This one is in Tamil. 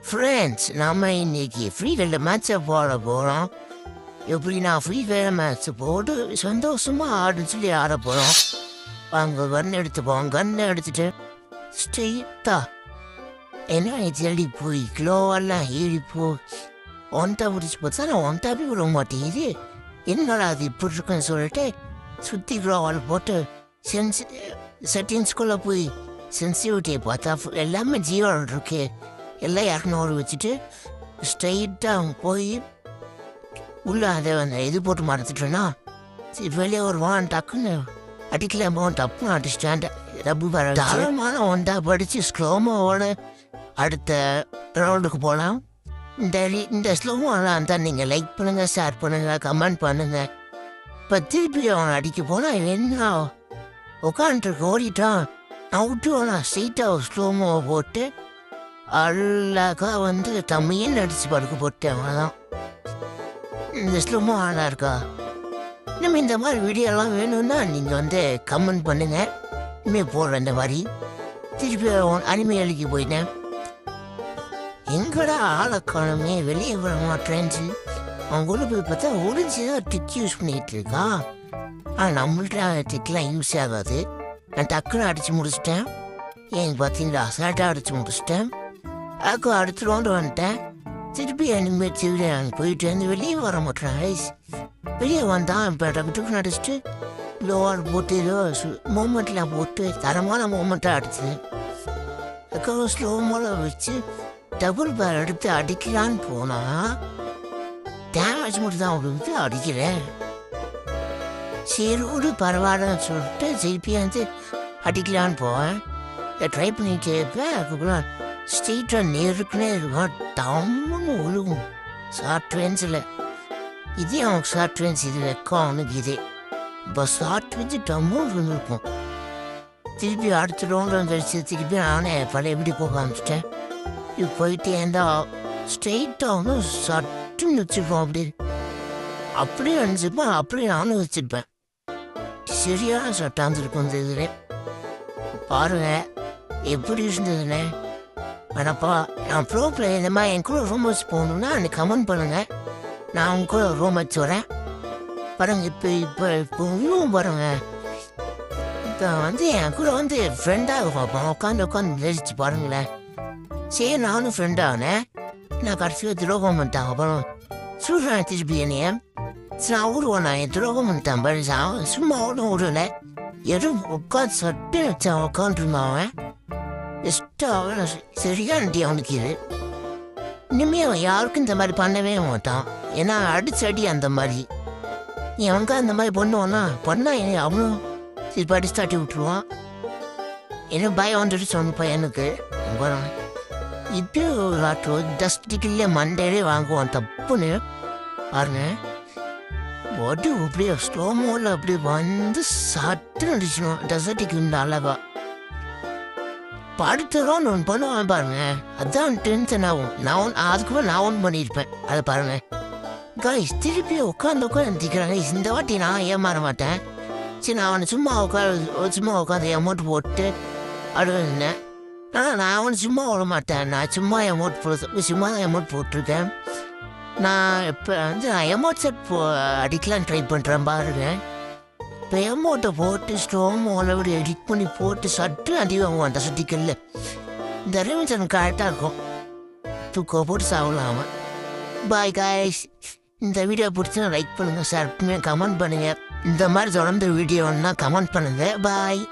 ஃப்ரெண்ட்ஸ், நம்ம இன்னைக்கு ஃப்ரீ ஃபயரில் மேட்சை போட போகிறோம். எப்படி நான் ஃப்ரீ ஃபயர் மேட்ச் போட்டு சந்தோஷமாக ஆடுன்னு சொல்லி ஆட போகிறோம். அங்கே கன் எடுத்துப்போம். கன்னை எடுத்துட்டு ஸ்ட்ரெயிட்டா என்ன ஜல்லி போய் கிலோவெல்லாம் ஏறி போய் ஒன்ட்டா பிடிச்சி போச்சா. நான் ஒன்ட்டாவே விட மாட்டேங்குது. என்னடா அது இப்படி இருக்குன்னு சொல்லிட்டு சுற்றி கிலோவால் போட்டு செட்டிங்ஸ்குள்ளே போய் சென்சிட்டிவிட்டியை பார்த்தா எல்லாமே ஜீரோ இருக்கு. எல்லாம் 200 வச்சுட்டு ஸ்ட்ரெயிட்டாக போய் உள்ளே அதை அந்த இது போட்டு மறந்துட்டேன்னா வெளியே ஒரு வான் டக்குன்னு அடிக்கலாமோ டப்புன்னு அடிச்சிட்டேன். ரப்பு வர தரமான ஒன்றா படித்து ஸ்லோமோவோட அடுத்த ரவுண்டுக்கு போகலாம். இந்த ஸ்லோமோலாம் தான் நீங்கள் லைக் பண்ணுங்கள், ஷேர் பண்ணுங்கள், கமெண்ட் பண்ணுங்கள். இப்போ திருப்பி அவன் அடிக்க போனால் என்ன உட்காந்துருக்கு ஓடிட்டான். அவுட்டு நான் ஸ்ட்ரெயிட்டாக ஸ்லோமோவை போட்டு அழகா தம்மையும் நடிச்சு படுக்க போட்டேன். அவ்வளோதான். இந்த ஸ்லோமோ ஆளாக இருக்கா. நம்ம இந்த மாதிரி வீடியோலாம் வேணும்னா நீங்கள் கமெண்ட் பண்ணுங்க. இனிமேல் போடுற இந்த மாதிரி திருப்பி அனிமையாளிக்கு போயிட்டேன். எங்கடா ஆளக்கானமே வெளியே வர மாட்டேன்ச்சு. அவங்க கூட போய் பார்த்தா ஒளிஞ்சுதான் டிக் யூஸ் பண்ணிகிட்டு இருக்கா. ஆனால் நம்மள்ட்ட டிக்லாம் யூஸ் ஆகாது. நான் டக்குன்னு அடித்து முடிச்சிட்டேன். ஏன் பார்த்தீங்களா அசால்ட்டாக அடித்து முடிச்சிட்டேன். அதுக்கு அடுத்த ரவுண்டு வந்துட்டேன். திருப்பி இனிமேல் திருவிழா போயிட்டு வெளியே வர மாட்டேன். வெளியே வந்தான். இப்போ டக்கு நடிச்சிட்டு லோவர் போட்டு ஏதோ மூமெண்ட்லாம் போட்டு தரமான மூமெண்ட்டாக அடிச்சு அதுக்கப்புறம் ஸ்லோமோல வச்சு டபுள் பேர் எடுத்து அடிக்கலான்னு போனால் டேமேஜ் மட்டும் தான் அவங்களுக்கு அடிக்கிறேன். சரி பரவாயில்லன்னு சொல்லிட்டு திருப்பி அடிக்கலான்னு போவேன். ட்ரை பண்ணிட்டு இருப்பேன். அதுக்கப்புறம் ஸ்ட்ரெயிட்டாக நேருக்குன்னே இருக்கும். டம்முன்னு ஒழுகும் சாஃப்ட்வேர்ஸில். இதே அவங்க சாஃப்ட்வேர்ஸ் இது வைக்கும் அவனுக்கு இதே. இப்போ சாஃப்ட்வேர்ஸ் டம்முன்னு இருக்கும். திருப்பி அடுத்த ரவுண்டு வந்துடுச்சு. திருப்பி நானே பழைய எப்படி போக ஆரம்பிச்சிட்டேன். இது போயிட்டு ஏண்டா ஸ்ட்ரெயிட்டாக சட்டுன்னு வச்சுருப்போம். அப்படியே அனுப்பிச்சிருப்பேன். அப்படியே நானும் வச்சுருப்பேன். சரியான சட்டம் இருக்கும் இந்த இதில். பாருங்க எப்படி இருந்ததுன்னு. வேணாப்பா நான் ப்ரோ பிளே இந்த மாதிரி என் கூட ரூம் வச்சு போகணுன்னா எனக்கு கமெண்ட் பண்ணுங்கள். நான் அவங்க கூட ரூம் வச்சு வரேன். பாருங்கள் இப்போ இன்னும் பாருங்கள். இப்போ என் கூட ஃப்ரெண்டாக உட்காந்து நினைச்சு பாருங்களேன். சரி நானும் ஃப்ரெண்டாகனேன். நான் கடைசியாக துரோகம் பண்ணிட்டாங்க. அப்புறம் சொல்கிறேன் திருப்பி என்னைய நான் விடுவேன். நான் என் துரோகம் பண்ணிட்டேன். பரிசா சும்மா ஒன்றும் விடல. எதுவும் உட்காந்து சட்டு வச்சான் உட்காந்துருந்தான். அவன் எஸ்ட்டாக சரியான அவனுக்கு இது. இனிமே அவன் யாருக்கும் இந்த மாதிரி பண்ணவே மாட்டான். ஏன்னா அடிச்சடி அந்த மாதிரி அவனுக்கு அந்த மாதிரி பண்ணுவான்னா என்ன அவனும் சரி படிச்சு தட்டி விட்டுருவான். என்ன பயம் வந்துட்டு சொன்ன பையனுக்கு இப்படியும் காட்டுவோம். டஸ்டிக்கில்ல மண்டையிலே வாங்குவான் தப்புன்னு பாருங்க. ஒடி அப்படியே ஸ்லோமோவில் அப்படியே சட்டு நடிச்சிடும். டெசர்ட்டுக்கு இந்த அழகா படுத்துறோன்னு ஒன்று பண்ணுவான் பாருங்க. அதுதான் டென்ஷன் ஆகும். அதுக்கப்புறம் நான் ஒன்று பண்ணியிருப்பேன். அதை பாருங்க கைஸ். திருப்பி உட்காந்து நிற்கிறாங்க. இந்த வாட்டி நான் ஏமாற மாட்டேன். சரி நான் அவனை சும்மா உட்காந்து அமௌண்ட் போட்டு அடுவேன். ஆனால் நான் அவனை சும்மா விட மாட்டேன். நான் சும்மா தான் அமௌண்ட் போட்டிருக்கேன். நான் இப்போ நான் எமௌண்ட் செட் அடிக்கலான்னு ட்ரை பண்ணுறேன் பாருங்க. இப்போ எமௌண்ட்டை போட்டு ஸ்டோமோட எடிட் பண்ணி போட்டு சட்டு அடி வாங்குவான் அந்த சட்டிக்கல்ல. இந்த ரெவன்ஷன் கரெக்டாக இருக்கும். தூக்கம் போட்டு சாப்பிடலாம. Bye guys. இந்த வீடியோ பிடிச்சா லைக் பண்ணுங்கள், ஷேர் பண்ணுங்கள், கமெண்ட் பண்ணுங்கள். இந்த மாதிரி தொடர்ந்து வீடியோன்னா கமெண்ட் பண்ணுங்கள். பாய்.